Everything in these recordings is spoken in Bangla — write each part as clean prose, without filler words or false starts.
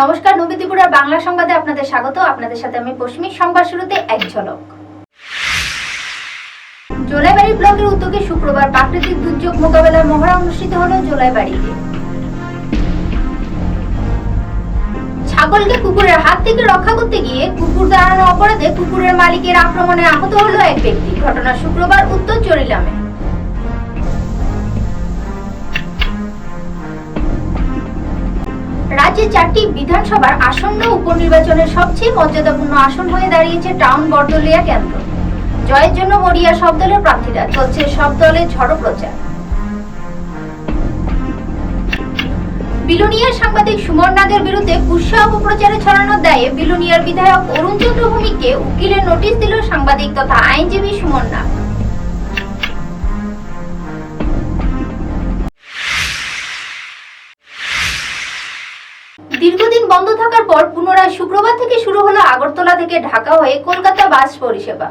নমস্কার, নবী ত্রিপুরার বাংলা সংবাদে আপনাদের স্বাগত। আপনাদের সাথে আমি পশ্চিমী। সংবাদ শুরুতে এক ঝলক। জোলাইবাড়ি ব্লকের উদ্যোগে শুক্রবার প্রাকৃতিক দুর্যোগ মোকাবেলার মহড়া অনুষ্ঠিত হলো জোলাইবাড়িতে। ছাগলকে কুকুরের হাত থেকে রক্ষা করতে গিয়ে কুকুর তাড়ানোর অপরাধে কুকুরের মালিকের আক্রমণে আহত হলো এক ব্যক্তি। ঘটনা শুক্রবার উত্তর চরিলামে। রাজ্যে 4টি বিধানসভার আসন্ন উপনির্বাচনের সবচেয়ে মর্যাদাপূর্ণ আসন হয়ে দাঁড়িয়েছে টাউন বরদলিয়া কেন্দ্র। জয়ের জন্য মরিয়া সব দলের প্রার্থীরা, চলছে সব দলের ঝড়ো প্রচার। বিলুনিয়ার সাংবাদিক সুমন নাগের বিরুদ্ধে কুৎসা অপপ্রচারে ছড়ানোর দায়ে বিলুনিয়ার বিধায়ক অরুণ চন্দ্র ভৌমিককে উকিলের নোটিশ দিল সাংবাদিক তথা আইনজীবী সুমন নাগ। দীর্ঘদিন বন্ধ থাকার পর পুনরায় শুক্রবার থেকে শুরু হলো আগরতলা থেকে ঢাকা হয়ে কলকাতা বাস পরিষেবা।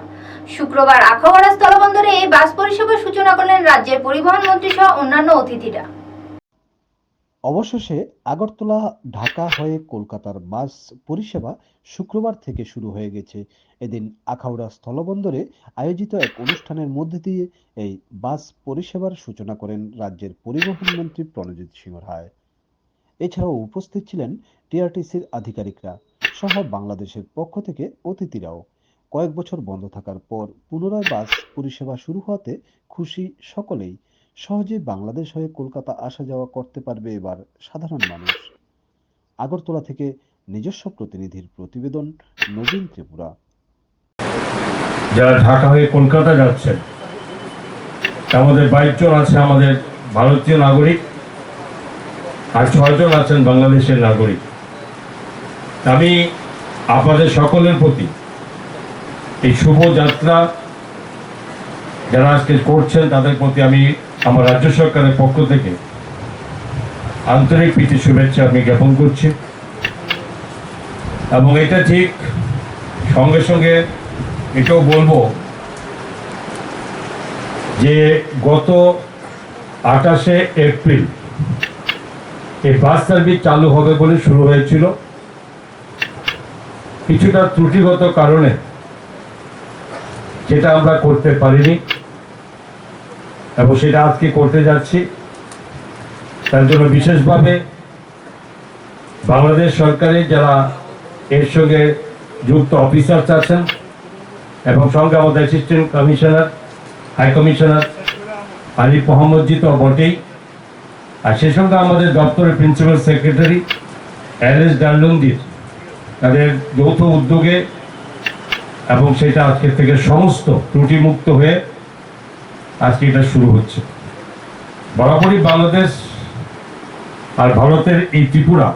শুক্রবার আখাউড়া স্থলবন্দরে এই বাস পরিষেবার সূচনা করলেন রাজ্যের পরিবহন মন্ত্রী সহ অন্যান্য অতিথিরা। অবশেষে আগরতলা ঢাকা হয়ে কলকাতার বাস পরিষেবা শুক্রবার থেকে শুরু হয়ে গেছে। এদিন আখাউড়া স্থলবন্দরে আয়োজিত এক অনুষ্ঠানের মধ্যে দিয়ে এই বাস পরিষেবার সূচনা করেন রাজ্যের পরিবহন মন্ত্রী প্রণজিৎ সিংহ রায়। এছাড়াও উপস্থিত ছিলেন টিআরটিসির আধিকারিকরা সহ বাংলাদেশের পক্ষ থেকে অতিথিরাও। কয়েক বছর বন্ধ থাকার পর পুনরায় বাস পরিষেবা শুরু হওয়াতে খুশি সকলেই। সহজে বাংলাদেশ হয়ে কলকাতা আসা যাওয়া করতে পারবে এবার সাধারণ মানুষ। আগরতলা থেকে নিজস্ব প্রতিনিধির প্রতিবেদন, নবীন ত্রিপুরা। যারা ঢাকা হয়ে কলকাতা যাচ্ছেন, আমাদের 22 জন আছে আমাদের ভারতীয় নাগরিক, আর 6 জন আছেন বাংলাদেশের নাগরিক। আমি আপনাদের সকলের প্রতি এই শুভ যাত্রা যারা আজকে করছেন তাদের প্রতি আমি আমার রাজ্য সরকারের পক্ষ থেকে আন্তরিক প্রীতি শুভেচ্ছা আমি জ্ঞাপন করছি। এবং এটা ঠিক সঙ্গে সঙ্গে এটাও বলবো যে গত 28শে এপ্রিল এই বাস সার্ভিস চালু হবে বলে শুরু হয়েছিল। কিছুটা ত্রুটিগত কারণে সেটা আমরা করতে পারিনি এবং সেটা আজকে করতে যাচ্ছি। তার জন্য বিশেষভাবে বাংলাদেশ সরকারের যারা এর সঙ্গে যুক্ত অফিসার আছেন এবং সঙ্গে আমাদের assistant commissioner, high commissioner Arif Mohammad ji তো বটেই, আর সে সঙ্গে আমাদের দপ্তরের প্রিন্সিপাল সেক্রেটারি এলএস ডানলুন্দির তাদের যৌথ উদ্যোগে এবং সেটা আজকে থেকে সমস্ত ত্রুটিমুক্ত হয়ে আজকে এটা শুরু হচ্ছে। বরাবরই বাংলাদেশ আর ভারতের এই ত্রিপুরা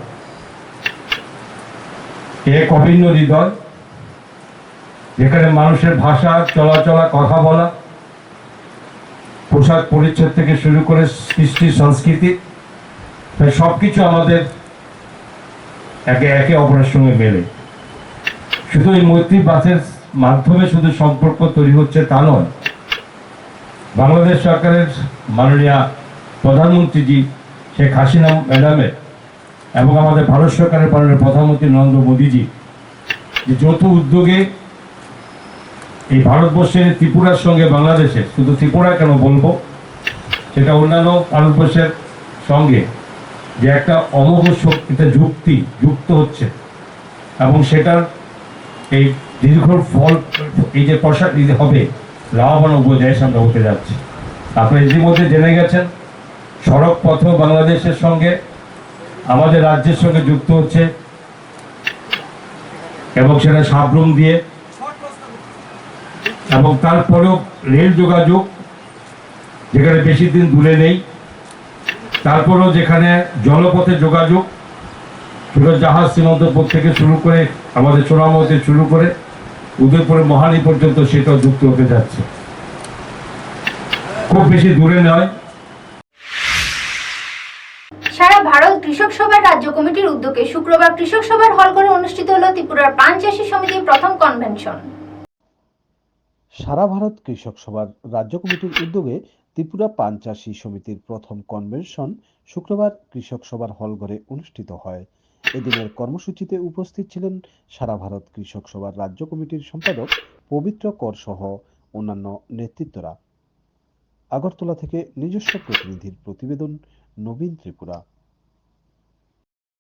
এক অভিন্ন হৃদয়, যেখানে মানুষের ভাষা, চলাচলা, কথা বলা, পোশাক পরিচ্ছদ থেকে শুরু করে কৃষ্টি সংস্কৃতি, তাই সবকিছু আমাদের একে একে অপরের সঙ্গে মেলে। শুধু এই মৈত্রী বাসের মাধ্যমে শুধু সম্পর্ক তৈরি হচ্ছে তা নয়, বাংলাদেশ সরকারের মাননীয় প্রধানমন্ত্রীজি শেখ হাসিনা ম্যাডামের এবং আমাদের ভারত সরকারের মাননীয় প্রধানমন্ত্রী নরেন্দ্র মোদীজি যে যৌথ উদ্যোগে এই ভারতবর্ষের ত্রিপুরার সঙ্গে বাংলাদেশের, শুধু ত্রিপুরা কেন বলবো, সেটা অন্যান্য ভারতবর্ষের সঙ্গে যে একটা অমোঘ শক্তিতে যুক্ত হচ্ছে এবং সেটার এই দীর্ঘ ফল, এই যে প্রসার হবে, লাভবান দেশ আমরা হতে যাচ্ছি। আপনারা ইতিমধ্যে জেনে গেছেন সড়ক পথ বাংলাদেশের সঙ্গে আমাদের রাজ্যের সঙ্গে যুক্ত হচ্ছে এবং সেটা সাবরুম দিয়ে, এবং তারপরেও রেল যোগাযোগ যেখানে বেশি দিন দূরে নেই, তারপরেও যেখানে জলপথে যোগাযোগ, সেটা জাহাজ সীমান্তপথ থেকে শুরু করে আমাদের সোনামতে শুরু করে উদয়পুরের মহানি পর্যন্ত সেটাও যুক্ত হতে যাচ্ছে, খুব বেশি দূরে নয়। সারা ভারত কৃষক সভার রাজ্য কমিটির উদ্যোগে শুক্রবার কৃষক সভার হল করে অনুষ্ঠিত হলো ত্রিপুরার পান চাষী সমিতির প্রথম কনভেনশন। সারা ভারত কৃষক সভার রাজ্য কমিটির উদ্যোগে ত্রিপুরা পান চাষী সমিতির প্রথম কনভেনশন শুক্রবার কৃষক সভার হলঘরে অনুষ্ঠিত হয়। এদিনের কর্মসূচিতে উপস্থিত ছিলেন সারা ভারত কৃষক সভার রাজ্য কমিটির সম্পাদক পবিত্র কর সহ অন্যান্য নেতৃত্বরা। আগরতলা থেকে নিজস্ব প্রতিনিধির প্রতিবেদন, নবীন ত্রিপুরা।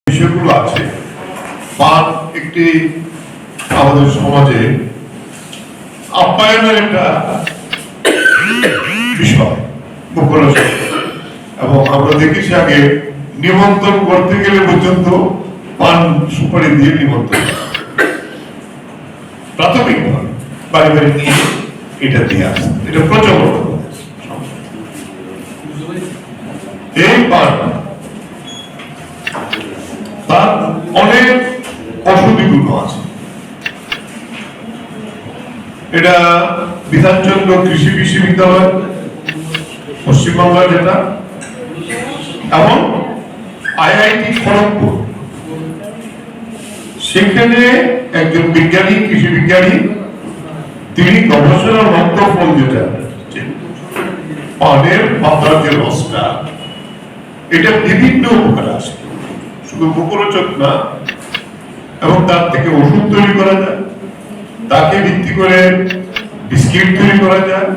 বিষয়গুলো আছে। পান একটি আমাদের সমাজে আপ্যায়নের একটা বিষয়, মুখরোচক। এবং আমরা দেখেছি আগে নিমন্ত্রণ করতে গেলে পর্যন্ত পান সুপারি দিয়ে নিমন্ত্রণ প্রাথমিকভাবে বাড়ি বাড়ি নিয়ে এটা দিয়ে আসে, এটা প্রচলন। এই পান তার অনেক অসুধি গুণ আছে। এটা বিধানচন্দ্র কৃষি বিশ্ববিদ্যালয় পশ্চিমবাংলার যেটা, এবং আইআইটি খড়গপুর, সেখানে একজন বিজ্ঞানী, কৃষি বিজ্ঞানী, তিনি গবেষণার মন্তব্য যেটা পানের পাতার যে রসটা, এটা বিভিন্ন উপকার আছে, শুধু মুখরোচক না, এবং তার থেকে ওষুধ তৈরি করা যায়, তাকে ভিত্তি করে বিস্কিট তৈরি করা যায়,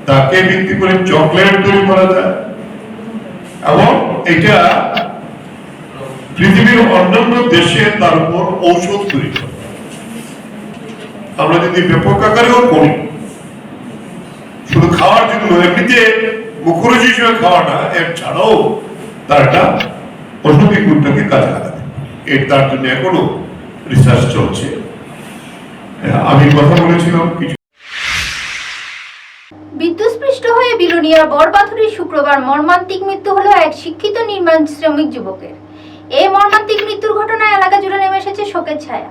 তাকে ভিত্তি করে চকলেট তৈরি করা যায়, এবং এটা পৃথিবীর অন্যান্য দেশে তার উপর ঔষধ তৈরি করে। আমরা যদি ব্যাপক আকারেও করি, শুধু খাওয়ার জন্য এমনিতে মুখরোচক হিসেবে খাওয়া না, এর ছাড়াও তার একটা ঔষধি গুণটাকে কাজে লাগাতে, এর তার জন্য এখনো রিসার্চ চলছে। আমি কথা বলেছিলাম কিছু। বিদ্যুৎস্পৃষ্ট হয়ে বিলোনিয়ার বরপাথরে শুক্রবার মর্মান্তিক মৃত্যু হলো এক শিক্ষিত নির্মাণ শ্রমিক যুবকের। এই মর্মান্তিক মৃত্যুর ঘটনায় এলাকা জুড়ে নেমে এসেছে শোকের ছায়া।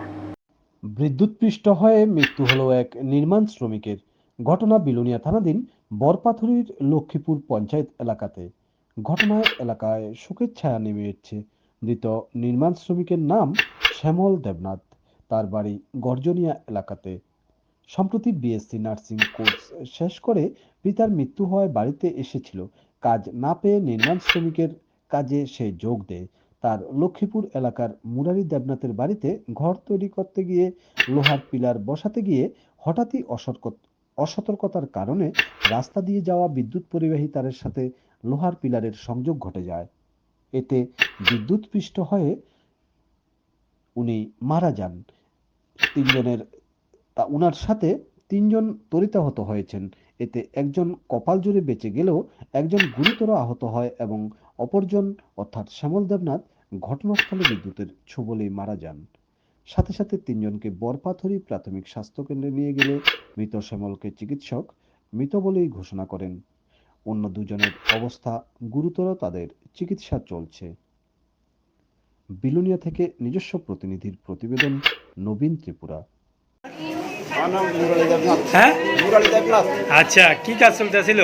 বিদ্যুৎস্পৃষ্ট হয়ে মৃত্যু হলো এক নির্মাণ শ্রমিকের। ঘটনা বিলোনিয়া থানাধীন বরপাথুরির লক্ষ্মীপুর পঞ্চায়েত এলাকাতে। ঘটনায় এলাকায় শোকের ছায়া নেমে এসেছে। মৃত নির্মাণ শ্রমিকের নাম শ্যামল দেবনাথ। তার বাড়ি গর্জনিয়া এলাকাতে। সম্প্রতি বিএসসি নার্সিং কোর্স শেষ করে পিতার মৃত্যু হওয়ায় বাড়িতে এসেছিল। কাজ না পেয়ে নির্মাণ শ্রমিকের কাজে সে যোগ দেয়। তার লক্ষ্মীপুর এলাকার মুরারি দেবনাথের বাড়িতে ঘর তৈরি করতে গিয়ে লোহার পিলার বসাতে গিয়ে হঠাৎই অসতর্কতার কারণে রাস্তা দিয়ে যাওয়া বিদ্যুৎ পরিবাহী তারের সাথে লোহার পিলারের সংযোগ ঘটে যায়। এতে বিদ্যুৎস্পৃষ্ট হয়ে উনি মারা যান। উনার সাথে তিনজন তড়িতাহত হয়েছেন। এতে একজন কপাল জোরে বেঁচে গেলেও একজন গুরুতর আহত হয় এবং অপরজন অর্থাৎ শ্যামল দেবনাথ ঘটনাস্থলে বিদ্যুতের ছোবলেই মারা যান। সাথে সাথে তিনজনকে বরপাথরি প্রাথমিক স্বাস্থ্য কেন্দ্রে নিয়ে গেলে মৃত শ্যামলকে চিকিৎসক মৃত বলেই ঘোষণা করেন। অন্য দুজনের অবস্থা গুরুতর, তাদের চিকিৎসা চলছে। বিলোনিয়া থেকে নিজস্ব প্রতিনিধির প্রতিবেদন, নবীন ত্রিপুরা। আমার নাম মুরালি দেবনাথ। হ্যাঁ, মুরালি দেবনাথ। আচ্ছা, কি কাজ চলতেছিল?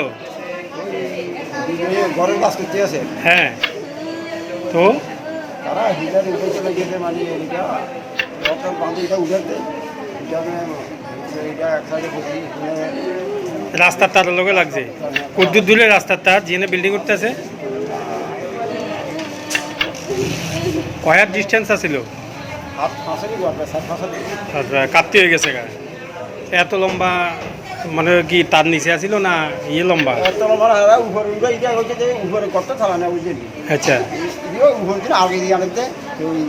ঘরের কাজ করতে আছে। হ্যাঁ, তো তারা হিটার উঠে চলে গেছে, মানে এটা রক্ত বাঁধে, এটা উঠাতে এটা এক সাইডে বসি রাস্তার তার লোকে লাগছে। কদ্দুর দূরে রাস্তার তার যেখানে বিল্ডিং উঠতেছে, কয়ার ডিস্টেন্স আছিল? হাত ফাঁসালি করবে, সাত ফাঁসালি কাটতে হয়ে গেছে গা। এত লম্বা মানে কি তার নিচে আছিল না ইয়ে লম্বা? এত লম্বা না, উপরে উঠে এটা হচ্ছে যে উপরে করতে থাকা না, বুঝলি? আচ্ছা, উপর দিন আগে দিয়ে আনতে ওই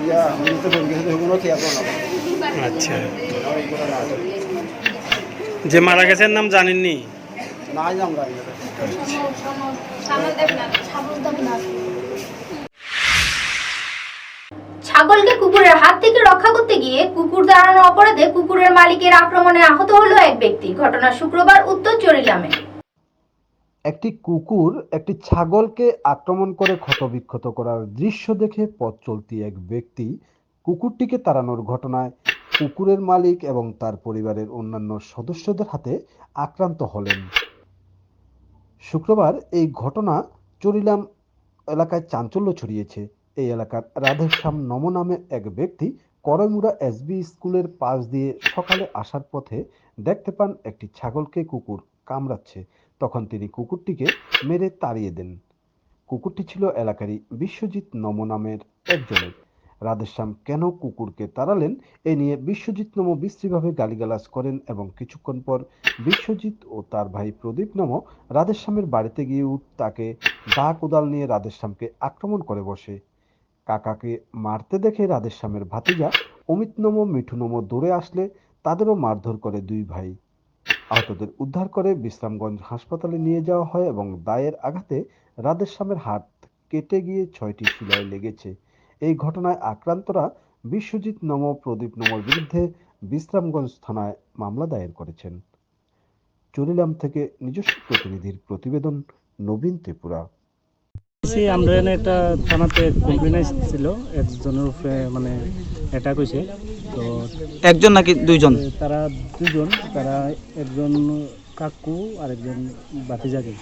তো ঢুকে গেছে, কোনো খেয়াল না। আচ্ছা, যে মারা গেছেন নাম জানেননি? না জাম গাড়ি ছাগলকে কুকুরের হাত থেকে রক্ষা করতে গিয়ে কুকুর তাড়ানোর অপরাধে কুকুরের মালিকের আক্রমণে আহত হলো এক ব্যক্তি। ঘটনা শুক্রবার উত্তর চরিলামে। একটি কুকুর একটি ছাগলকে আক্রমণ করে ক্ষতবিক্ষত করার দৃশ্য দেখে পথ চলতি এক ব্যক্তি কুকুরটিকে তাড়ানোর ঘটনায় কুকুরের মালিক এবং তার পরিবারের অন্যান্য সদস্যদের হাতে আক্রান্ত হলেন। শুক্রবার এই ঘটনা চরিলাম এলাকায় চাঞ্চল্য ছড়িয়েছে। এই এলাকার রাধেশ্যাম নম নামে এক ব্যক্তি করমুড়া এসবি স্কুলের পাশ দিয়ে সকালে আসার পথে দেখতে পান একটি ছাগলকে কুকুর কামড়াচ্ছে। তখন তিনি কুকুরটিকে মেরে তাড়িয়ে দেন। কুকুরটি ছিল এলাকারই বিশ্বজিৎ নম নামের একজনের। রাধেশ্যাম কেন কুকুরকে তাড়ালেন এ নিয়ে বিশ্বজিৎ নম বিশ্রীভাবে গালিগালাজ করেন এবং কিছুক্ষণ পর বিশ্বজিৎ ও তার ভাই প্রদীপ নম রাধেশ্যামের বাড়িতে গিয়ে তাকে দা কোদাল নিয়ে রাধেশ্যামকে আক্রমণ করে বসে। কাকাকে মারতে দেখে রাধেশ্যামের ভাতিজা অমিত নম মিঠু নম দৌড়ে আসলে তাদেরও মারধর করে দুই ভাই। আহতদের উদ্ধার করে বিশ্রামগঞ্জ হাসপাতালে নিয়ে যাওয়া হয় এবং দায়ের আঘাতে রাধেশ্যামের হাত কেটে গিয়ে 6টি সেলাই লেগেছে। এই ঘটনায় আক্রান্তরা বিশ্বজিৎ নম প্রদীপ নমর বিরুদ্ধে বিশ্রামগঞ্জ থানায় মামলা দায়ের করেছেন। চুরিলাম থেকে নিজস্ব প্রতিনিধির প্রতিবেদন, নবীন ত্রিপুরা। আমরা এখানে একটা থানাতে কমপ্লেন ছিল একজনের উপরে মানে অ্যাটাক হয়েছে। তো একজন নাকি দুইজন? তারা দুজন, তারা একজন কাকু আর একজন বাতিজাকে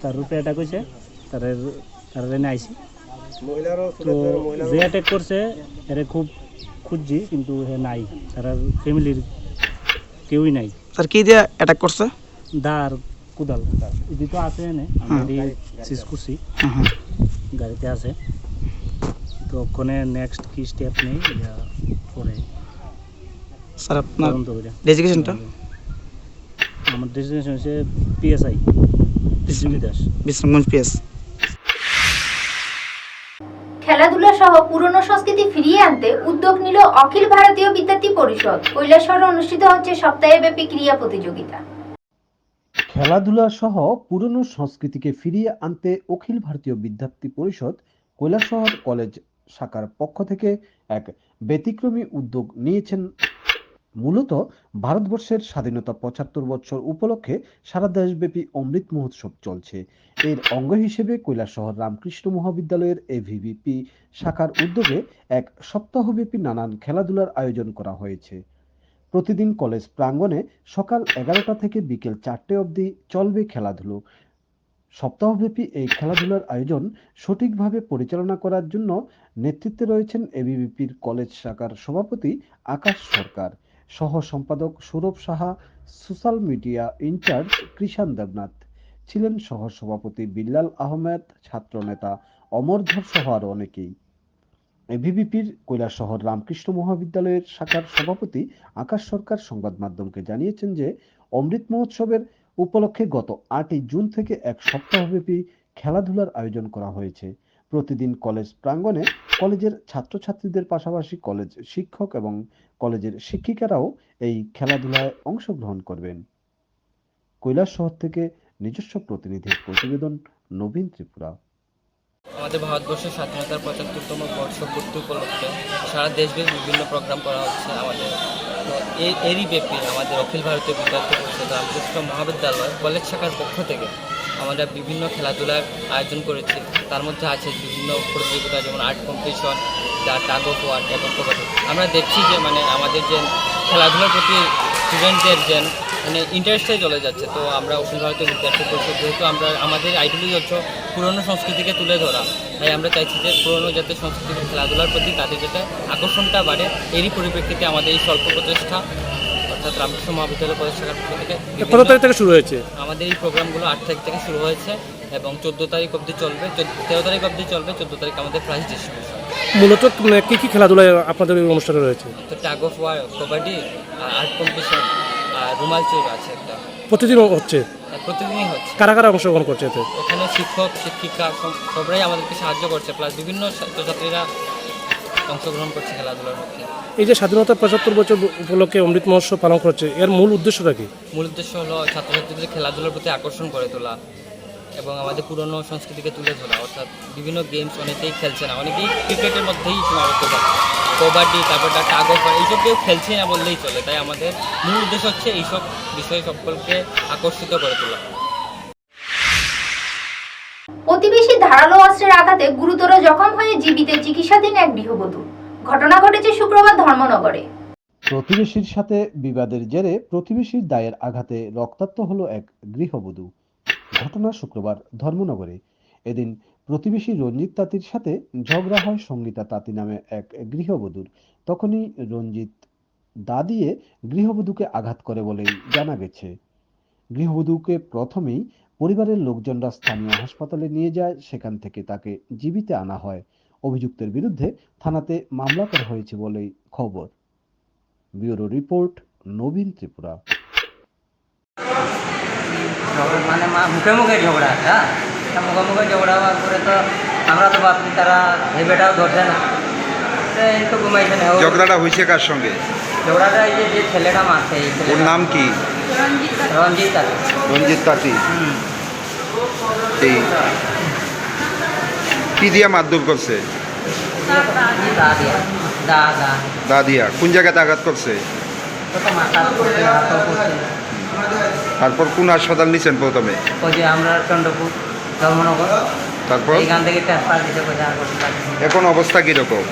তার উপরে অ্যাটাক হয়েছে। তারা এনে আইসি। তো যে অ্যাটাক করছে এরা খুব খুঁজছি কিন্তু হে নাই, তারা ফ্যামিলির কেউই নাই। স্যার কি দিয়ে অ্যাটাক করছে? দা আর কোদাল এদি তো আছে এনে, আমরা সিজ করছি, গাড়িতে আছে। তো ওখানে নেক্সট কি স্টেপ নেই পরে স্যার আপনার তদন্ত করে। ডেজিগনেশনটা? আমার ডেজিগনেশন হচ্ছে পিএসআই দাস, বিশ্রামগঞ্জ পিএস। খেলাধুলা সহ পুরনো সংস্কৃতি ফিরিয়ে আনতে উদ্যোগ নিল অখিল ভারতীয় বিদ্যার্থী পরিষদ। কৈলাসহরে অনুষ্ঠিত হচ্ছে সপ্তাহব্যাপী ক্রীড়া প্রতিযোগিতা। খেলাধুলা সহ পুরনো সংস্কৃতিকে ফিরিয়ে আনতে অখিল ভারতীয় বিদ্যার্থী পরিষদ কৈলাসহর কলেজ শাখার পক্ষ থেকে এক ব্যতিক্রমী উদ্যোগ নিয়েছেন। মূলত ভারতবর্ষের স্বাধীনতা ৭৫ বছর উপলক্ষে সারা দেশব্যাপী অমৃত মহোৎসব চলছে। এর অঙ্গ হিসেবে কৈলাসহর রামকৃষ্ণ মহাবিদ্যালয়ের এভিভিপি শাখার উদ্যোগে এক সপ্তাহব্যাপী নানান খেলাধুলার আয়োজন করা হয়েছে। প্রতিদিন কলেজ প্রাঙ্গণে সকাল 11টা থেকে বিকেল 4টে অবধি চলবে খেলাধুলো। সপ্তাহব্যাপী এই খেলাধুলার আয়োজন সঠিকভাবে পরিচালনা করার জন্য নেতৃত্বে রয়েছেন এবিভিপির কলেজ শাখার সভাপতি আকাশ সরকার, সহ সম্পাদক Sourav Saha, social media in charge Krishan Debnath, ছিলেন সহ সভাপতি বিল্লাল আহমেদ, ছাত্রনেতা অমরধর সহ আরো অনেকেই। এবিভিপির কৈলাসহর রামকৃষ্ণ মহাবিদ্যালয়ের শাখার সভাপতি আকাশ সরকার সংবাদ মাধ্যমকে জানিয়েছেন যে অমৃত মহোৎসবের উপলক্ষে গত 8ই জুন থেকে এক সপ্তাহব্যাপী খেলাধুলার আয়োজন করা হয়েছে। প্রতিদিন কলেজ প্রাঙ্গণে কলেজের ছাত্রছাত্রীদের পাশাপাশি কলেজ শিক্ষক এবং কলেজের শিক্ষিকারাও এই খেলাধুলায় অংশগ্রহণ করবেন। কৈলাসহর থেকে নিজস্ব প্রতিনিধির প্রতিবেদন, নবীন ত্রিপুরা। আমাদের ভারতবর্ষের স্বাধীনতার ৭৫তম বর্ষপূর্তি উপলক্ষে সারা দেশব্যাপী বিভিন্ন প্রোগ্রাম করা হচ্ছে আমাদের। তো এরই ব্যাপী আমাদের অখিল ভারতীয় বিদ্যার্থী পরিষদ রামকৃষ্ণ মহাবিদ্যালয় কলেজ শাখার পক্ষ থেকে আমরা বিভিন্ন খেলাধুলার আয়োজন করেছি। তার মধ্যে আছে বিভিন্ন প্রতিযোগিতা, যেমন art competition, tug of war এবং কবাডি। আমরা দেখছি যে আমাদের যে খেলাধুলার প্রতি স্টুডেন্টদের যে ইন্টারেস্টটাই চলে যাচ্ছে। তো আমরা অখিল ভারতীয় বিদ্যার্থী পরিষদ, যেহেতু আমাদের আইডিয়ালজি হচ্ছে পুরনো সংস্কৃতিকে তুলে ধরা, তাই আমরা চাইছি যে পুরনো যাতে সংস্কৃতি খেলাধুলার প্রতি তাদের যাতে আকর্ষণটা বাড়ে। এরই পরিপ্রেক্ষিতে আমাদের এই স্বল্প প্রচেষ্টা, অর্থাৎ রামকৃষ্ণ মহাবিদ্যালয় কলেজ শাখার পক্ষ থেকে। কত তারিখ থেকে শুরু হয়েছে আমাদের এই প্রোগ্রামগুলো 8 তারিখ থেকে শুরু হয়েছে এবং 14 তারিখ অবধি চলবে, 13 তারিখ অবধি চলবে। 14 তারিখ আমাদের প্রাইজ ডিস্ট্রিবিউশন। মূলত কি কি খেলাধুলায় আপনাদের এই অনুষ্ঠানে রয়েছে? তো tug of war, kabaddi, art competition আর রুমাল চোর আছে একটা। প্রতিদিন হচ্ছে? প্রতিদিনই হচ্ছে। কারা কারা অংশগ্রহণ করছে এতে? এখানে শিক্ষক শিক্ষিকা সবাই আমাদেরকে সাহায্য করছে, প্লাস বিভিন্ন ছাত্রছাত্রীরা অংশগ্রহণ করছে খেলাধুলার মধ্যে। এই যে স্বাধীনতা ৭৫ বছর উপলক্ষে অমৃত মহোৎসব পালন করছে, এর মূল উদ্দেশ্যটা কি? মূল উদ্দেশ্য হলো ছাত্রছাত্রীদের খেলাধুলার প্রতি আকর্ষণ করে তোলা এবং আমাদের পুরনো সংস্কৃতিকে তুলে ধরা। অর্থাৎ বিভিন্ন গেমস অনেকেই খেলছে না, অনেকেই ক্রিকেটের মধ্যেই সীমাবদ্ধ থাকে, কবাডি, তারপর টাগ অফ ওয়ার, এইসব কেউ খেলছে না বললেই চলে। তাই আমাদের মূল উদ্দেশ্য হচ্ছে এইসব বিষয়ে সকলকে আকর্ষিত করে তোলা। প্রতিবেশী ধারালো অস্ত্রের আঘাতে গুরুতর জখম হয়ে জীবিত চিকিৎসাধীন এক গৃহবধূ। ঘটনা ঘটেছে শুক্রবার ধর্মনগরে। প্রতিবেশীর সাথে বিবাদের জেরে প্রতিবেশীর দায়ের আঘাতে রক্তাক্ত হলো এক গৃহবধূ। ঘটনা শুক্রবার ধর্মনগরে। এদিন প্রতিবেশী রঞ্জিত তাঁতির সাথে ঝগড়া হয় সঙ্গীতা তাঁতি নামে এক গৃহবধূর। তখনই রঞ্জিত দা দিয়ে গৃহবধূকে আঘাত করে বলেই জানা গেছে। গৃহবধূকে প্রথমেই পরিবারের লোকজনরা স্থানীয় হাসপাতালে নিয়ে যায়, সেখান থেকে তাকে জীবিত আনা হয়। অভিযুক্তের বিরুদ্ধে থানাতে মামলা করা হয়েছে বলেই খবর। ব্যুরো রিপোর্ট, নবীন ত্রিপুরা। মানে মুখে মুখে ঝগড়া, হ্যাঁ, মুখে মুখে ঝগড়া হওয়ার পরে তো আমরা তো ভাবছি তারা এই বেটাও ধরছে না, এই তো ঘুমাইছে না। ঝগড়াটা হয়েছে কার সঙ্গে? ঝগড়াটা এই যে ছেলেটা মারছে, এই ওর ছেলেটা নাম কি? রঞ্জিত আছে। রঞ্জিত তাঁতি। এই কি দিয়া মারধর করছে? দা দিয়া, দা দা দা দিয়া। কোন জায়গাতে আঘাত করছে? তো মাথা করছে, হাতও করছে। তারপর কোন হাসপাতাল নিছেন প্রথমে? ওই যে আমরা চন্দ্রপুর ধর্মনগর, তারপর এইখান থেকে ট্রান্সফার দিতে কোথায় আর করতে লাগে। এখন অবস্থা কিরকম?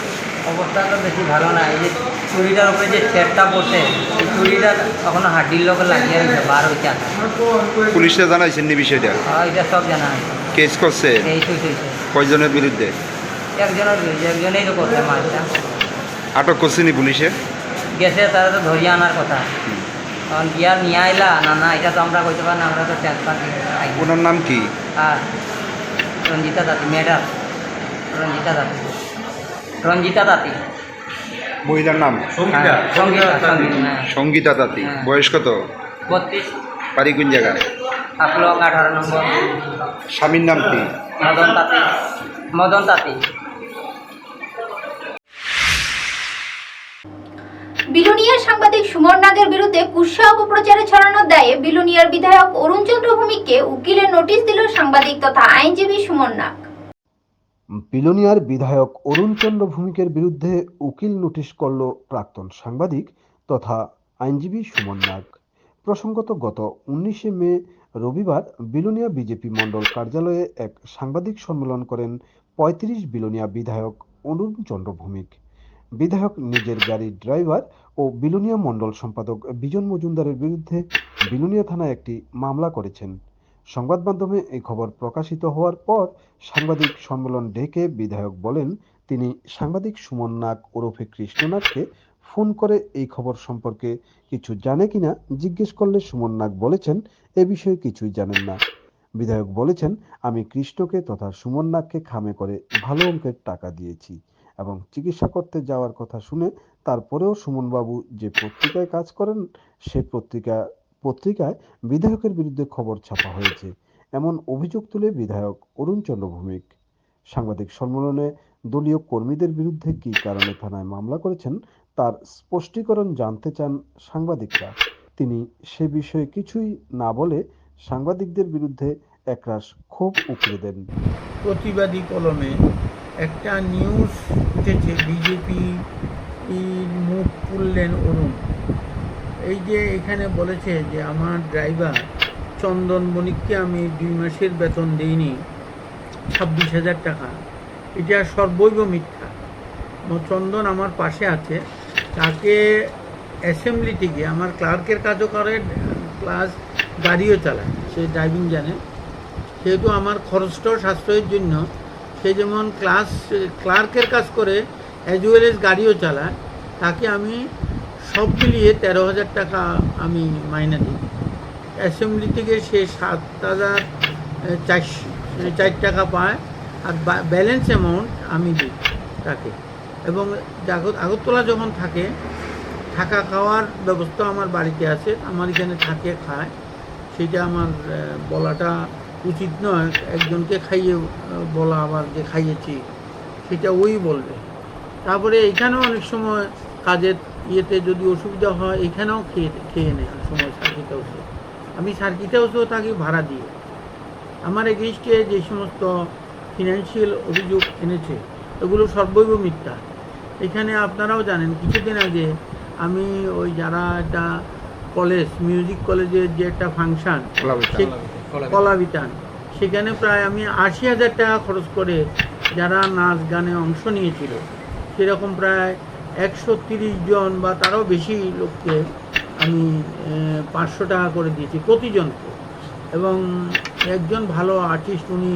অবস্থা তো বেশি ভালো না। এই যে চুরিটার উপরে যে ছেড়টা পড়ছে, এই চুরিটা এখনো হাড্ডির লোকে লাগিয়ে রয়েছে, বার হইতে আসে। পুলিশে জানাইছেন নি বিষয়টা? এটা সব জানা আছে। কেস করছে? এই হয়েছে কয়জনের বিরুদ্ধে? একজনের বিরুদ্ধে, একজনেই তো করছে মাছটা। আটক করছেনি পুলিশে? গেছে, তারা তো ধরিয়ে আনার কথা। কারণ গিয়া নিয়ে আইলা না, না এটা তো আমরা কইতে পারি না, আমরা তো ট্রান্সফার দিয়ে আইছি। ওনার নাম কি? আর রঞ্জিতা তাঁতি, ম্যাডাম রঞ্জিতা তাঁতি, রঞ্জিতা তাঁতি। মহিলার নাম? সঙ্গীতা, সঙ্গীতা, হ্যাঁ। সঙ্গীতা তাঁতি। হ্যাঁ। বয়স কত? 32। বাড়ি কোন জায়গায়? আপলক 18 নম্বর। স্বামীর নাম কি? মদন তাঁতি, মদন তাঁতি। বিলোনিয়ার সাংবাদিক সুমন নাগের বিরুদ্ধে কুৎসা অপপ্রচারে ছড়ানোর দায়ে বিলোনিয়ার বিধায়ক অরুণ চন্দ্র ভৌমিককে উকিলের নোটিশ দিল সাংবাদিক তথা আইনজীবী সুমন নাগ। বিলোনিয়ার বিধায়ক অরুণ চন্দ্র ভৌমিকের বিরুদ্ধে উকিল নোটিশ করল প্রাক্তন সাংবাদিক তথা আইনজীবী সুমন নাগ। প্রসঙ্গত গত 19শে মে রবিবার বিলোনিয়া বিজেপি মণ্ডল কার্যালয়ে এক সাংবাদিক সম্মেলন করেন 35 বিলোনিয়া বিধায়ক অরুণ চন্দ্র ভৌমিক। বিধায়ক নিজের গাড়ির ড্রাইভার ও বিলোনিয়া মণ্ডল সম্পাদক বিজন মজুমদারের বিরুদ্ধে বিলোনিয়া থানায় একটি মামলা করেছেন। সংবাদ মাধ্যমে এই খবর প্রকাশিত হওয়ার পর সাংবাদিক সম্মেলন ডেকে বিধায়ক বলেন তিনি সাংবাদিক সুমন নাগ ওরফে কৃষ্ণ নাগকে ফোন করে এই খবর সম্পর্কে কিছু জানে কিনা জিজ্ঞেস করলে সুমন নাগ বলেছেন এ বিষয়ে কিছুই জানেন না। বিধায়ক বলেছেন আমি কৃষ্ণকে তথা সুমন নাগকে খামে করে ভালো অঙ্কের টাকা দিয়েছি এবং চিকিৎসা করতে যাওয়ার কথা শুনে তারপরেও সুমনবাবু যে পত্রিকায় কাজ করেন সে পত্রিকায় বিধায়কের বিরুদ্ধে খবর ছাপা হয়েছে এমন অভিযোগ তুলে বিধায়ক অরুণ চন্দ্র ভৌমিক। সাংবাদিক সম্মেলনে দলীয় কর্মীদের বিরুদ্ধে কী কারণে থানায় মামলা করেছেন তার স্পষ্টীকরণ জানতে চান সাংবাদিকরা। তিনি সে বিষয়ে কিছুই না বলে সাংবাদিকদের বিরুদ্ধে একরাশ ক্ষোভ উগরে দেন। প্রতিবাদী কলমে একটা নিউজ উঠেছে, বিজেপি মুখ খুললেন অরুণ। এই যে এখানে বলেছে যে আমার ড্রাইভার চন্দন বণিককে আমি 2 মাসের বেতন দিইনি 26,000 টাকা, এটা সর্বৈব মিথ্যা। চন্দন আমার পাশে আছে, তাকে অ্যাসেম্বলি থেকে আমার ক্লার্কের কাজও করে, প্লাস গাড়িও চালায়, সে ড্রাইভিং জানে। সেহেতু আমার খরচটাও সাশ্রয়ের জন্য সে যেমন ক্লার্কের কাজ করে অ্যাজ ওয়েল এজ গাড়িও চালায়, তাকে আমি সব মিলিয়ে 13,000 টাকা আমি মাইনে দিই। অ্যাসেম্বলি থেকে সে 7,004 টাকা পায়, আর ব্যালেন্স অ্যামাউন্ট আমি দিই তাকে। এবং আগরতলা যখন থাকে, থাকা খাওয়ার ব্যবস্থা আমার বাড়িতে আছে, আমার এখানে থাকে খায়, সেটা আমার বলাটা উচিত নয়। একজনকে খাইয়ে বলা আবার যে খাইয়েছি সেটা ওই বলবে। তারপরে এখানেও অনেক সময় কাজের ইয়েতে যদি অসুবিধা হয় এখানেও খেয়ে নেওয়ার সময় সার্কিট হাউসে, আমি সার্কিট হাউসেও তাকে ভাড়া দিয়ে। আমার এগেইনস্টে যে সমস্ত ফিনান্সিয়াল অভিযোগ এনেছে এগুলো সর্বৈব মিথ্যা। এখানে আপনারাও জানেন কিছুদিন আগে আমি ওই যারা একটা কলেজ, মিউজিক কলেজের যে একটা ফাংশন কলাবিতান, সেখানে প্রায় আমি 80,000 টাকা খরচ করে যারা নাচ গানে অংশ নিয়েছিল সেরকম প্রায় 130 জন বা তারও বেশি লোককে আমি 500 টাকা করে দিয়েছি প্রতিজনকে। এবং একজন ভালো আর্টিস্ট, উনি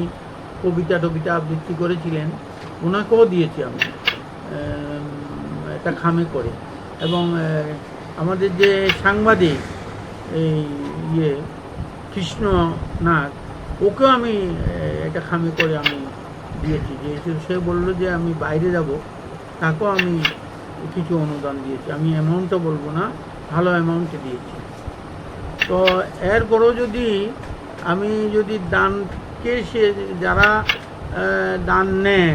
কবিতা আবৃত্তি করেছিলেন, ওনাকেও দিয়েছি আমি একটা খামে করে। এবং আমাদের যে সাংবাদিক এই কৃষ্ণ নাগ, ওকেও আমি একটা খামে করে আমি দিয়েছি, যে সে বললো যে আমি বাইরে যাব, তাকেও আমি কিছু অনুদান দিয়েছি। আমি অ্যামাউন্টটা বলবো না, ভালো অ্যামাউন্টে দিয়েছি। তো এরপরও যদি আমি যদি দানকে সে যারা দান নেয়,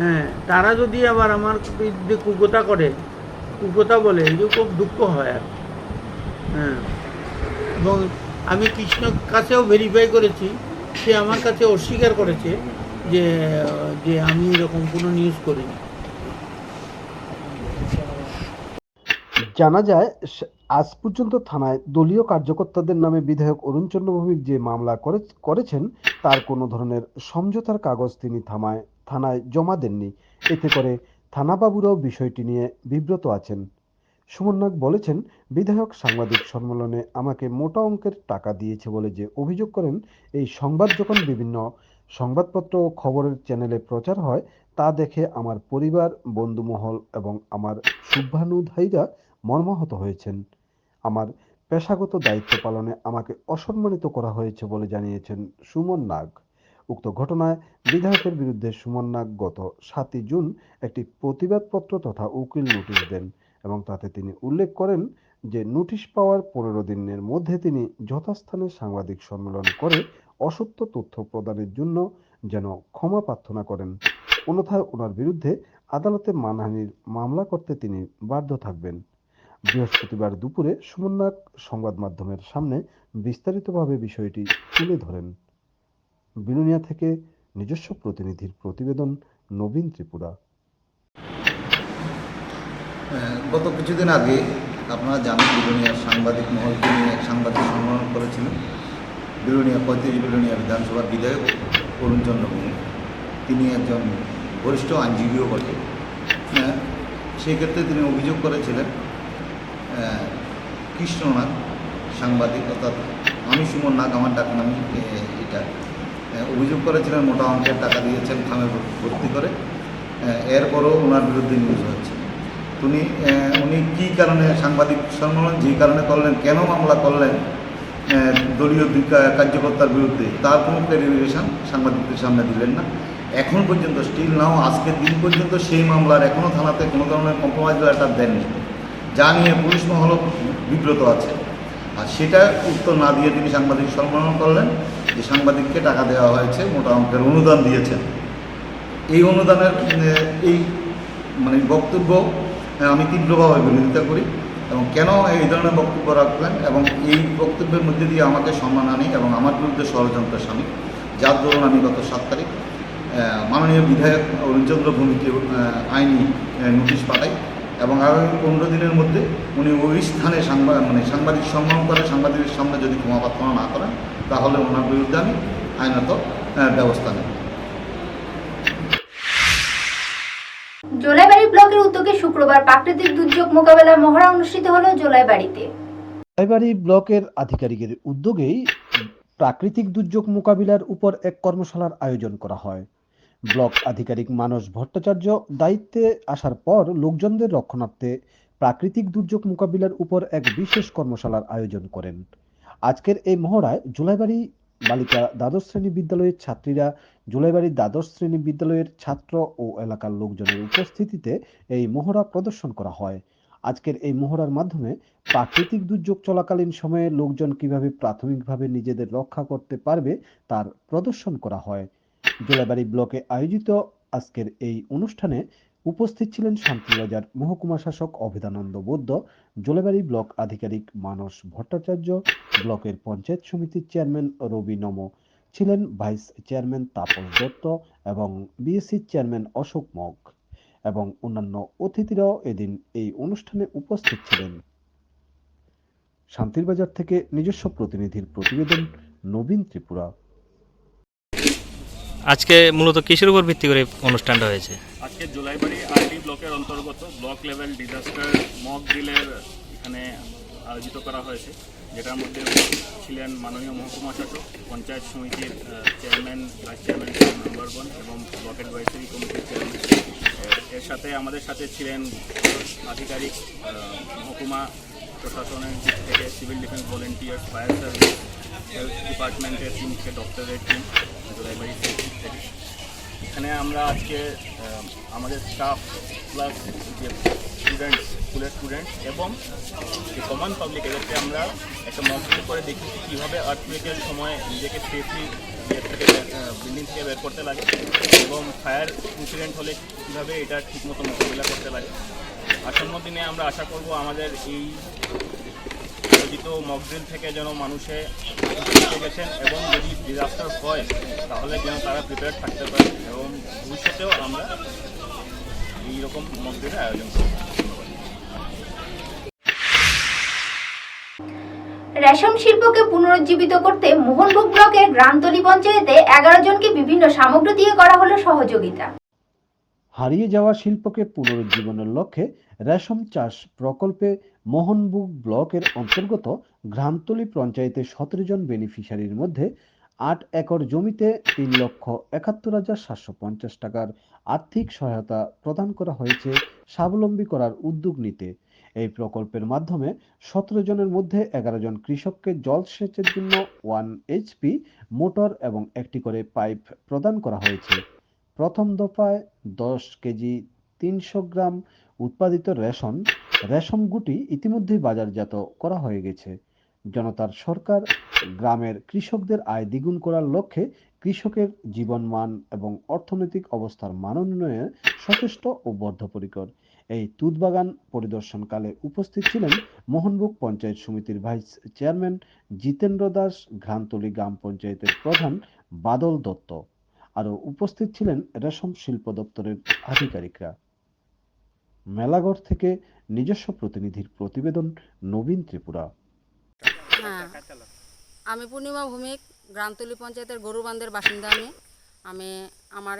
হ্যাঁ, তারা যদি আবার আমার বিরুদ্ধে কুকথা বলে, এই যে খুব দুঃখ হয় আর কি। হ্যাঁ, এবং আমি কৃষ্ণর কাছেও ভেরিফাই করেছি, সে আমার কাছে অস্বীকার করেছে যে আমি এরকম কোনো নিউজ করিনি। জানা যায় আজ পর্যন্ত থানায় দলীয় কার্যকর্তাদের নামে বিধায়ক অরুণচন্দ্র ভৌমিক যে মামলা করেছেন তার কোনো ধরনের সমঝোতার কাগজ তিনি থানায় জমা দেননি। এতে করে থানাবাবুরাও বিষয়টি নিয়ে বিব্রত আছেন। সুমন নাগ বলেছেন, বিধায়ক সাংবাদিক সম্মেলনে আমাকে মোটা অঙ্কের টাকা দিয়েছে বলে যে অভিযোগ করেন, এই সংবাদ যখন বিভিন্ন সংবাদপত্র ও খবরের চ্যানেলে প্রচার হয় তা দেখে আমার পরিবার, বন্ধুমহল এবং আমার শুভানুধ্যায়ীরা মর্মাহত হয়েছেন। আমার পেশাগত দায়িত্ব পালনে আমাকে অসম্মানিত করা হয়েছে বলে জানিয়েছেন সুমন নাগ। উক্ত ঘটনায় বিধায়কের বিরুদ্ধে সুমন নাগ গত 7 জুন একটি প্রতিবাদপত্র তথা উকিল নোটিশ দেন এবং তাতে তিনি উল্লেখ করেন যে নোটিশ পাওয়ার 15 দিনের মধ্যে তিনি যথাস্থানে সাংবাদিক সম্মেলন করে অসত্য তথ্য প্রদানের জন্য যেন ক্ষমা প্রার্থনা করেন, অন্যথায় ওনার বিরুদ্ধে আদালতে মানহানির মামলা করতে তিনি বাধ্য থাকবেন। বৃহস্পতিবার দুপুরে সুমন নাগ সংবাদ মাধ্যমের সামনে বিস্তারিতভাবে বিষয়টি তুলে ধরেন। বিলোনিয়া থেকে নিজস্ব প্রতিনিধির প্রতিবেদন, নবীন ত্রিপুরা। গত কিছুদিন আগে আপনারা জানেন, বিলোনিয়ার সাংবাদিক মহলকে নিয়ে এক সাংবাদিক সম্মেলন করেছিলেন বিলোনিয়া 35 বিলোনিয়া বিধানসভার বিধায়ক অরুণচন্দ্র ভৌমিক। তিনি একজন বরিষ্ঠ আইনজীবীও বটে। সেই ক্ষেত্রে তিনি অভিযোগ করেছিলেন কৃষ্ণনাগ সাংবাদিক, অর্থাৎ আমি সুমন নাগ, আমার ডাকনামি এটা, অভিযোগ করেছিলেন মোটা অঙ্কের টাকা দিয়েছেন খামে ভর্তি করে। এরপরও ওনার বিরুদ্ধে নিউজ হচ্ছে। উনি কী কারণে সাংবাদিক সম্মেলন যেই কারণে করলেন, কেন মামলা করলেন দলীয় কার্যকর্তার বিরুদ্ধে, তার কোনো ক্লারিফিকেশন সাংবাদিকদের সামনে দিলেন না। এখন পর্যন্ত স্টিল নাও আজকের দিন পর্যন্ত সেই মামলার এখনও থানাতে কোনো ধরনের কম্প্রোমাইজ লেটার দেননি, যা নিয়ে পুলিশ মহলও বিব্রত আছে। আর সেটা উত্তর না দিয়ে তিনি সাংবাদিক সম্মেলন করলেন যে সাংবাদিককে টাকা দেওয়া হয়েছে, মোটা অঙ্কের অনুদান দিয়েছেন। এই অনুদানের বক্তব্য আমি তীব্রভাবে বিরোধিতা করি এবং কেন এই ধরনের বক্তব্য রাখলেন এবং এই বক্তব্যের মধ্যে দিয়ে আমাকে সম্মানহানি এবং আমার বিরুদ্ধে ষড়যন্ত্রের সামিল, যার দরুন আমি গত 7 তারিখ মাননীয় বিধায়ক অরুণচন্দ্র ভৌমিককে আইনি নোটিশ পাঠাই এবং আগামী 15 দিনের মধ্যে উনি ওই স্থানে সাংবাদিক সম্মেলন করে সাংবাদিকের সামনে যদি ক্ষমা প্রার্থনা না করেন তাহলে ওনার বিরুদ্ধে আমি আইনত ব্যবস্থা নেব। জোলাইবাড়ি ব্লকের উদ্যোগে শুক্রবার প্রাকৃতিক দুর্যোগ মোকাবেলা মহড়া অনুষ্ঠিত হলো জোলাইবাড়িতে। জোলাইবাড়ি ব্লকের আধিকারিকের উদ্যোগেই প্রাকৃতিক দুর্যোগ মোকাবিলার উপর এক কর্মশালার আয়োজন করা হয়। ব্লক আধিকারিক মানস ভট্টাচার্য দায়িত্বে আসার পর লোকজনদের রক্ষণার্থে প্রাকৃতিক দুর্যোগ মোকাবিলার উপর এক বিশেষ কর্মশালার আয়োজন করেন। আজকের এই মহড়ায় জোলাইবাড়ি বালিকা দ্বাদশ শ্রেণী বিদ্যালয়ের ছাত্রীরা, জোলাইবাড়ি দ্বাদশ শ্রেণী বিদ্যালয়ের ছাত্র ও এলাকার লোকজনের উপস্থিতিতে এই মহড়া প্রদর্শন করা হয়। আজকের এই মহড়ার মাধ্যমে প্রাকৃতিক দুর্যোগ চলাকালীন সময়ে লোকজন কিভাবে প্রাথমিকভাবে নিজেদের রক্ষা করতে পারবে তার প্রদর্শন করা হয়। জোলাইবাড়ি ব্লকে আয়োজিত আজকের এই অনুষ্ঠানে উপস্থিত ছিলেন শান্তিবাজার মহকুমা শাসক অভেদানন্দ বৈদ্য, জোলাইবাড়ি ব্লক আধিকারিক মানস ভট্টাচার্য, ব্লকের পঞ্চায়েত সমিতির চেয়ারম্যান রবি নম, ছিলেন ভাইস চেয়ারম্যান তাপস দত্ত এবং বিএসসির চেয়ারম্যান অশোক মগ এবং অন্যান্য অতিথিরাও এদিন এই অনুষ্ঠানে উপস্থিত ছিলেন। শান্তিবাজার থেকে নিজস্ব প্রতিনিধির প্রতিবেদন, নবীন ত্রিপুরা। আজকে মূলত কিসের উপর ভিত্তি করে অনুষ্ঠানটা হয়েছে? আজকে জোলাইবাড়ি আরডি ব্লকের অন্তর্গত ব্লক লেভেল ডিজাস্টার মক ড্রিলের এখানে আয়োজিত করা হয়েছে, যেটার মধ্যে ছিলেন মাননীয় মহকুমা শাসক, পঞ্চায়েত সমিতির চেয়ারম্যান, ভাইস চেয়ারম্যান নাম্বার 1 এবং ব্লক অ্যাডভাইসারি কমিটির চেয়ারম্যান। এর সাথে আমাদের সাথে ছিলেন আধিকারিক মহকুমা প্রশাসনের দিক থেকে, civil defence volunteer, fire service, health ডিপার্টমেন্টের টিম থেকে, ডক্টরের টিম, জোলাইবাড়ি থেকে। এখানে আমরা আজকে আমাদের স্টাফ প্লাস যে স্টুডেন্টস, স্কুলের স্টুডেন্টস এবং যে কমন পাবলিক, এদেরকে আমরা একটা মক ড্রিল করে দেখেছি কীভাবে আর্থকুয়েকের সময় নিজেকে সেফলি বিল্ডিং থেকে বের করতে লাগে এবং ফায়ার ইনসিডেন্ট হলে কীভাবে এটা ঠিকমতো মোকাবিলা করতে লাগে। আসন্ন দিনে আমরা আশা করব আমাদের এই আয়োজিত মক ড্রিল থেকে যেন মানুষে শিখে গেছেন এবং যদি ডিজাস্টার হয় তাহলে যেন তারা প্রিপেয়ার থাকতে পারে এবং ভবিষ্যতেও আমরা এইরকম মক ড্রিলের আয়োজন করব। রেশম শিল্পকে পুনরুজ্জীবিত করতে মোহনভোগ ব্লকের গ্রামতলী পঞ্চায়েতে 11 জনকে বিভিন্ন সামগ্রী দিয়ে করা হলো সহযোগিতা। হারিয়ে যাওয়া শিল্পকে পুনরুজ্জীবনের লক্ষ্যে রেশম চাষ প্রকল্পে মোহনভোগ ব্লকের অন্তর্গত গ্রামতলী পঞ্চায়েতে 17 জন বেনিফিশিয়ারির মধ্যে 8 একর জমিতে 3,71,750 টাকার আর্থিক সহায়তা প্রদান করা হয়েছে স্বাবলম্বী করার উদ্যোগ নিতে। এই প্রকল্পের মাধ্যমে 17 জনের মধ্যে 11 জন কৃষককে জলসেচের জন্য 1 HP মোটর এবং একটি করে পাইপ প্রদান করা হয়েছে। প্রথম দফায় 10 কেজি 300 গ্রাম উৎপাদিত রেশম গুটি ইতিমধ্যেই বাজারজাত করা হয়ে গেছে। জনতার সরকার গ্রামের কৃষকদের আয় দ্বিগুণ করার লক্ষ্যে কৃষকের জীবনমান এবং অর্থনৈতিক অবস্থার মানোন্নয়নে সচেষ্ট ও বদ্ধপরিকর। এই তুঁত বাগান পরিদর্শনকালে উপস্থিত ছিলেন মোহনভোগ পঞ্চায়েত সমিতির ভাইস চেয়ারম্যান জিতেন্দ্র দাস, গ্রামতলী গ্রাম পঞ্চায়েতের প্রধান বাদল দত্ত। আরও উপস্থিত ছিলেন রেশম শিল্প দপ্তরের আধিকারিকরা। মেলাগড় থেকে নিজস্ব প্রতিনিধির প্রতিবেদন, নবীন ত্রিপুরা। আমি পূর্ণিমা ভৌমিক, গ্রামতলী পঞ্চায়েতের গরুবান্ধের বাসিন্দা। আমি আমার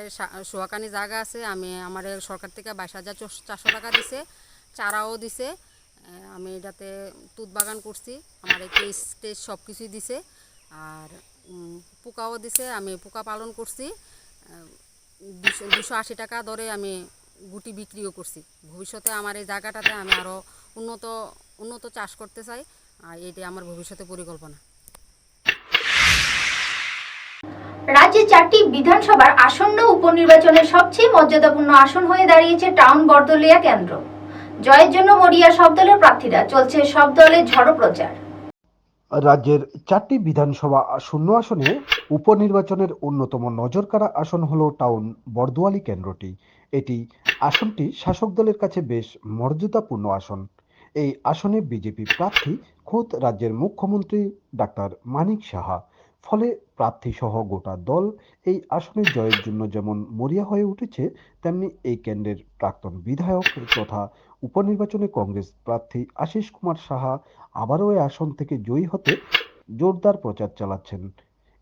সোহাকানি জায়গা আছে। আমি আমার সরকার থেকে 22,400 টাকা দিছে, চারাও দিছে। আমি এটাতে তুঁত বাগান করছি, আমার স্টেজ সব কিছুই দিছে, আর পোকাও দিছে। আমি পোকা পালন করছি, 280 টাকা দরে আমি গুটি বিক্রিও করছি। ভবিষ্যতে আমার এই জায়গাটাতে আমি আরও উন্নত চাষ করতে চাই, আর এটাই আমার ভবিষ্যতে পরিকল্পনা। রাজ্যে 4টি বিধানসভার আসন্ন উপনির্বাচনের সবচেয়ে মর্যাদাপূর্ণ আসন হয়ে দাঁড়িয়েছে টাউন বরদলিয়া কেন্দ্র। জয়ের জন্য মরিয়া সব দলের প্রার্থীরা, চলছে সব দলের ঝড়ো প্রচার। রাজ্যের 4টি বিধানসভা শূন্য আসনে উপনির্বাচনের অন্যতম নজরকাড়া আসন হল টাউন বরদোয়ালি কেন্দ্রটি। আসনটি শাসক দলের কাছে বেশ মর্যাদাপূর্ণ আসন। এই আসনে বিজেপি প্রার্থী খোদ রাজ্যের মুখ্যমন্ত্রী ডাক্তার মানিক সাহা। ফলে প্রার্থী সহ গোটা দল এই আসনে জয়ের জন্য যেমন মরিয়া হয়ে উঠেছে, তেমনি এই কেন্দ্রের প্রাক্তন বিধায়ক তথা উপনির্বাচনে কংগ্রেস প্রার্থী আশিস কুমার সাহা আবারও এই আসন থেকে জয়ী হতে জোরদার প্রচার চালাচ্ছেন।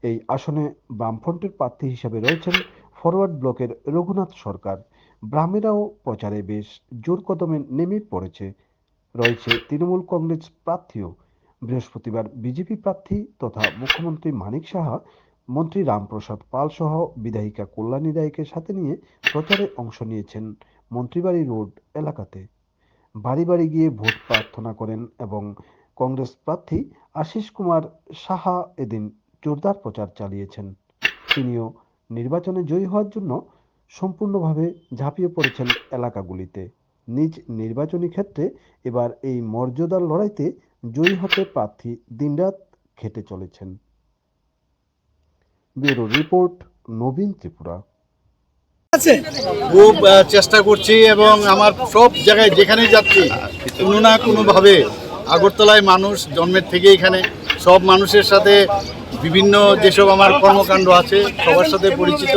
এই আসনে বামফ্রন্টের প্রার্থী হিসেবে রয়েছেন ফরওয়ার্ড ব্লকের রঘুনাথ সরকার। ব্রাহ্মেরাও প্রচারে বেশ জোর কদমে নেমে পড়েছে। রয়েছে তৃণমূল কংগ্রেস প্রার্থীও। বৃহস্পতিবার বিজেপি প্রার্থী তথা মুখ্যমন্ত্রী মানিক সাহা মন্ত্রী রামপ্রসাদ পাল সহ বিধায়িকা কল্যাণী রায়কে সাথে নিয়ে প্রচারে অংশ নিয়েছেন মন্ত্রীবাড়ি রোড এলাকাতে। বাড়ি বাড়ি গিয়ে ভোট প্রার্থনা করেন এবং কংগ্রেস প্রার্থী আশিস কুমার সাহা এদিন জোরদার প্রচার চালিয়েছেন। তিনিও নির্বাচনে জয়ী হওয়ার জন্য সম্পূর্ণভাবে ঝাঁপিয়ে পড়েছেন এলাকাগুলিতে। নিজ নির্বাচনী ক্ষেত্রে এবার এই মর্যাদার লড়াইতে জয়ী হতে প্রার্থী দিনরাত খেটে চলেছেন। ব্যুরো রিপোর্ট, নবীন ত্রিপুরা। খুব চেষ্টা করছি এবং আমার সব জায়গায় যেখানেই যাচ্ছি কোনো না কোনোভাবে আগরতলায় মানুষ জন্মের থেকে এখানে সব মানুষের সাথে বিভিন্ন যেসব আমার কর্মকাণ্ড আছে সবার সাথে পরিচিত।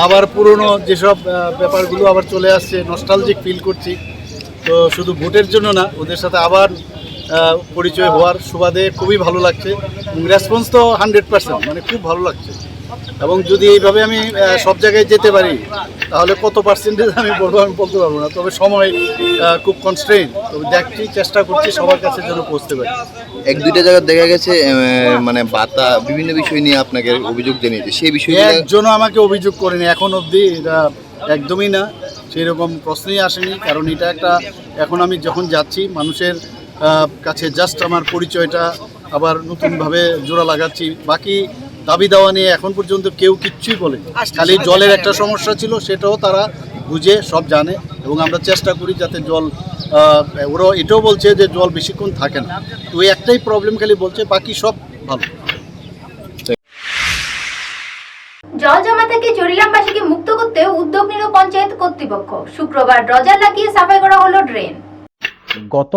আবার পুরনো যেসব ব্যাপারগুলো আবার চলে আসছে, নস্টালজিক ফিল করছি। তো শুধু ভোটের জন্য না, ওদের সাথে আবার পরিচয় হওয়ার সুবাদে খুবই ভালো লাগছে। রেসপন্স তো 100%, মানে খুব ভালো লাগছে। এবং যদি এইভাবে আমি সব জায়গায় যেতে পারি তাহলে কত পার্সেন্টেজ আমি বলতে পারবো না, তবে সময় খুব কনস্ট্রেইন। তবে দেখছি, চেষ্টা করছি সবার কাছে যেন পৌঁছতে পারি। 1-2টা জায়গায় দেখা গেছে মানে বার্তা বিভিন্ন বিষয় নিয়ে আপনাকে অভিযোগ জানিয়েছে, সেই বিষয়ে একজনও আমাকে অভিযোগ করেনি এখন অবধি। এটা একদমই না, সেই রকম প্রশ্নই আসেনি। কারণ এটা একটা, এখন আমি যখন যাচ্ছি মানুষের কাছে জাস্ট আমার পরিচয়টা আবার নতুনভাবে জোড়া লাগাচ্ছি। বাকি দাবি দেওয়া নিয়ে এখন পর্যন্ত কেউ কিচ্ছুই বলেনি। খালি জলের একটা সমস্যা ছিল, সেটাও তারা বুঝে সব জানে এবং আমরা চেষ্টা করি যাতে জল, ওরা এটাও বলছে যে জল বেশিক্ষণ থাকে না, তো ওই একটাই প্রবলেম খালি বলছে, বাকি সব ভালো। জল জমা থেকে চরিলামবাসীকে মুক্ত করতে উদ্যোগ নিল পঞ্চায়েত কর্তৃপক্ষ। শুক্রবার ড্রজার লাগিয়ে সাফাই করা হলো ড্রেন। গত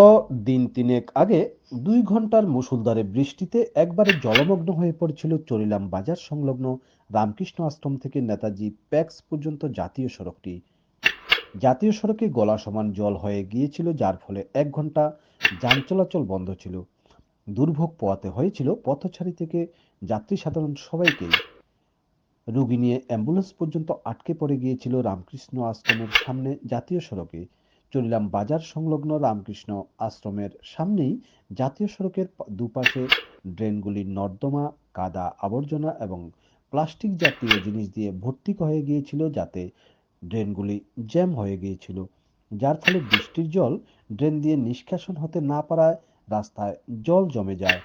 দিন তিনেক আগে 2 ঘন্টার মুষলধারে বৃষ্টিতে একবারে জলমগ্ন হয়ে পড়েছিল চরিলাম বাজার সংলগ্ন রামকৃষ্ণ আশ্রম থেকে নেতাজি প্যাক্স পর্যন্ত জাতীয় সড়কটি। জাতীয় সড়কে গলা সমান জল হয়ে গিয়েছিল, যার ফলে 1 ঘন্টা যান চলাচল বন্ধ ছিল। দুর্ভোগ পোহাতে হয়েছিল পথচারী থেকে যাত্রী সাধারণ সবাইকেই। রোগী নিয়ে অ্যাম্বুলেন্স পর্যন্ত আটকে পড়ে গিয়েছিল রামকৃষ্ণ আশ্রমের সামনে জাতীয় সড়কে। চরিলাম বাজার সংলগ্ন রামকৃষ্ণ আশ্রমের সামনেই জাতীয় সড়কের দুপাশে ড্রেনগুলি নর্দমা, কাদা, আবর্জনা এবং প্লাস্টিক জাতীয় জিনিস দিয়ে ভর্তি হয়ে গিয়েছিল, যাতে ড্রেনগুলি জ্যাম হয়ে গিয়েছিল, যার ফলে বৃষ্টির জল ড্রেন দিয়ে নিষ্কাশন হতে না পারায় রাস্তায় জল জমে যায়।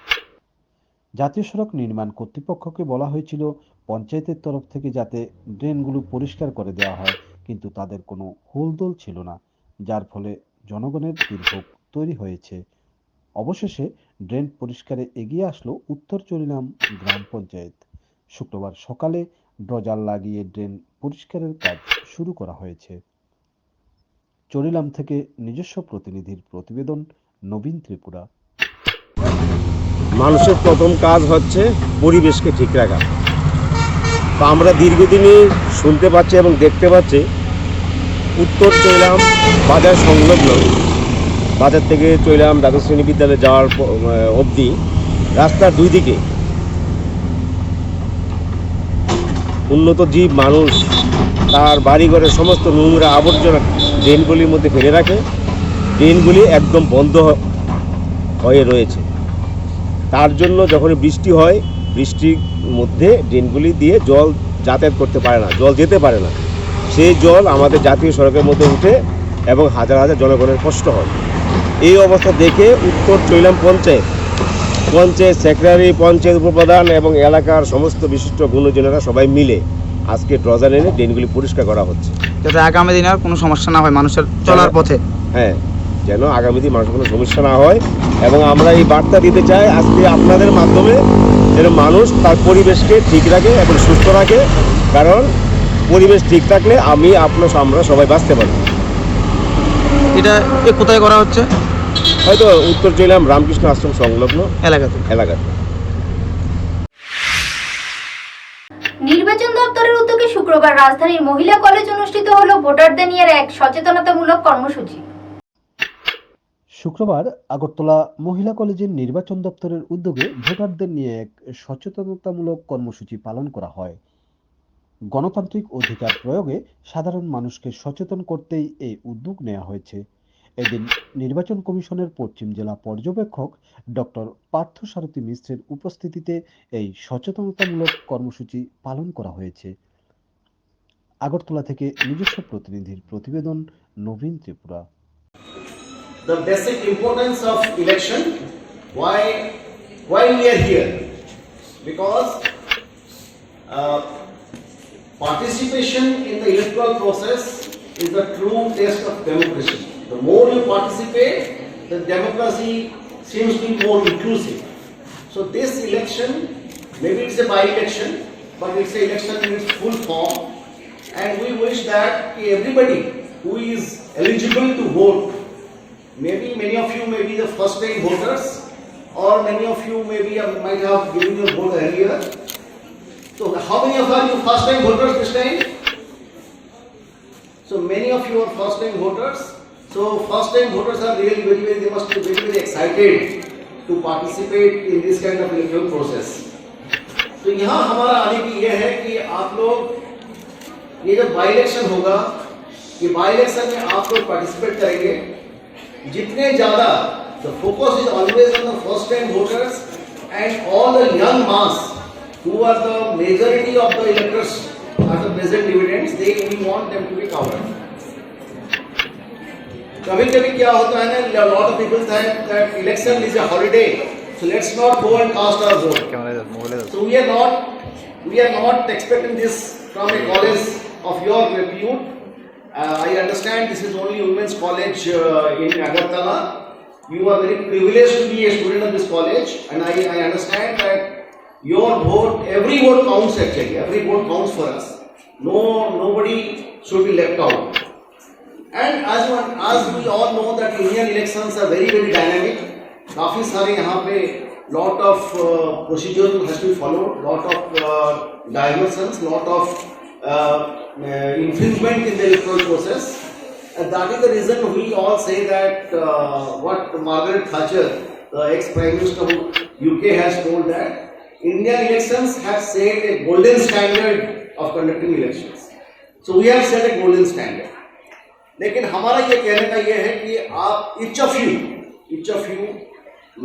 জাতীয় সড়ক নির্মাণ কর্তৃপক্ষকে বলা হয়েছিল পঞ্চায়েতের তরফ থেকে যাতে ড্রেনগুলো পরিষ্কার করে দেওয়া হয়, কিন্তু তাদের কোনো হুলদোল ছিল না, যার ফলে জনগণের দুর্ভোগ তৈরি হয়েছে। অবশেষে ড্রেন পরিষ্কারে এগিয়ে আসলো উত্তর চরিলাম গ্রাম পঞ্চায়েত। শুক্রবার সকালে ড্রজার লাগিয়ে ড্রেন পরিষ্কারের কাজ শুরু করা হয়েছে। চরিলাম থেকে নিজস্ব প্রতিনিধির প্রতিবেদন, নবীন ত্রিপুরা। মানুষের প্রথম কাজ হচ্ছে পরিবেশকে ঠিক রাখা। তো আমরা দীর্ঘদিনই শুনতে পাচ্ছি এবং দেখতে পাচ্ছি উত্তর চরিলাম বাজার সংলগ্ন, বাজার থেকে চরিলাম দ্বাদশ শ্রেণী বিদ্যালয়ে যাওয়ার অবধি রাস্তার দুই দিকে উন্নত জীব মানুষ তার বাড়িঘরের সমস্ত নোংরা আবর্জনা ড্রেনগুলির মধ্যে ফেলে রাখে। ড্রেনগুলি একদম বন্ধ হয়ে রয়েছে। তার জন্য যখন বৃষ্টি হয়, বৃষ্টির মধ্যে ড্রেনগুলি দিয়ে জল যাতায়াত করতে পারে না, জল যেতে পারে না। সেই জল আমাদের জাতীয় সড়কের মধ্যে উঠে এবং হাজার হাজার জনগণের কষ্ট হয়। এই অবস্থা দেখে উত্তর চরিলাম পঞ্চায়েত সেক্রেটারি, পঞ্চায়েত উপপ্রধান এবং এলাকার সমস্ত বিশিষ্ট গুণজনেরা সবাই মিলে আজকে ড্রজার এনে ড্রেনগুলি পরিষ্কার করা হচ্ছে, যাতে আগামী দিনে আর কোনো সমস্যা না হয় মানুষের চলার পথে। হ্যাঁ, যেন আগামী দিন মানুষের কোনো সমস্যা না হয়। এবং আমরা এই বার্তা দিতে চাই আজকে আপনাদের মাধ্যমে, যেন মানুষ তার পরিবেশকে ঠিক রাখে এবং সুস্থ রাখে, কারণ পরিবেশ ঠিক থাকলে আমরা সবাই বাঁচতে পারি। এটা কোথায় করা হচ্ছে? হয়তো উত্তর চরিলাম রামকৃষ্ণ আশ্রম সংলগ্ন এলাকাতে। নির্বাচন দপ্তরের উদ্যোগে শুক্রবার রাজধানীর মহিলা কলেজ অনুষ্ঠিত হলো ভোটারদের নিয়ে এক সচেতনতামূলক কর্মসূচি। শুক্রবার আগরতলা মহিলা কলেজের নির্বাচন দপ্তরের উদ্যোগে ভোটারদের নিয়ে এক সচেতনতামূলক কর্মসূচি পালন করা হয়। গণতান্ত্রিক অধিকার প্রয়োগে সাধারণ মানুষকে সচেতন করতেই এই উদ্যোগ নেওয়া হয়েছে। এদিন নির্বাচন কমিশনের পশ্চিম জেলা পর্যবেক্ষক ডক্টর পার্থসারথী মিশ্রের উপস্থিতিতে এই সচেতনতামূলক কর্মসূচি পালন করা হয়েছে। আগরতলা থেকে নিজস্ব প্রতিনিধির প্রতিবেদন, নবীন Tripura. The basic importance of election, why we are here, because participation in the electoral process is the true test of democracy. The more you participate, the democracy seems to be more inclusive. So this election, maybe it's a by-election, but it's an election in its full form, and we wish that everybody who is eligible to vote, maybe many of you may be the first time voters, or many of you maybe might have given your vote earlier. So how many of you first time voters this time? So many of you are first time voters. So first time voters are really they must be very excited to participate in this kind of electoral process. तो यहाँ हमारा आने की ये है कि आप लोग ये जब बाई इलेक्शन होगा, ये बाई इलेक्शन में आप लोग पार्टिसिपेट करेंगे। जितने ज़्यादा the focus is always on the first time voters and all the young mass who are the majority of the electors are the present dividends. We want them to be covered. कभी कभी क्या होता है ना, a lot of people think that election is a holiday, so let's not go and cast our vote. So we are not We are not expecting this from a college of your repute. I understand this is only women's college in Agartala. You are very privileged to be a student of this college, and I understand that your vote, every vote counts actually. Every vote counts for us. Nobody should be left out. And as we all know that Indian elections are very dynamic. काफी सारे यहाँ पे lot of procedure has to be followed, lot of diversions, lot of infringement in the electoral process, and that is the reason we all say that what Margaret Thatcher, the ex-Prime Minister of UK, has told that Indian elections have set a golden standard of conducting elections. So we have set a golden standard. लेकिन हमारा ये कहने का ये है कि आप each of you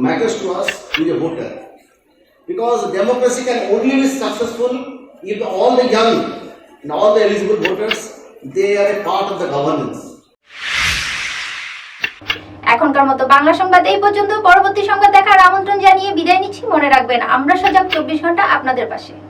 matters to us who is a voter, because democracy can only be successful if all the young and all the eligible voters, they are a part of the governance. এখনকার মতো বাংলা সংবাদ এই পর্যন্ত। পরবর্তী সংবাদ দেখার আমন্ত্রণ জানিয়ে বিদায় নিচ্ছি। মনে রাখবেন, আমরা সজাগ 24 ঘন্টা আপনাদের পাশে।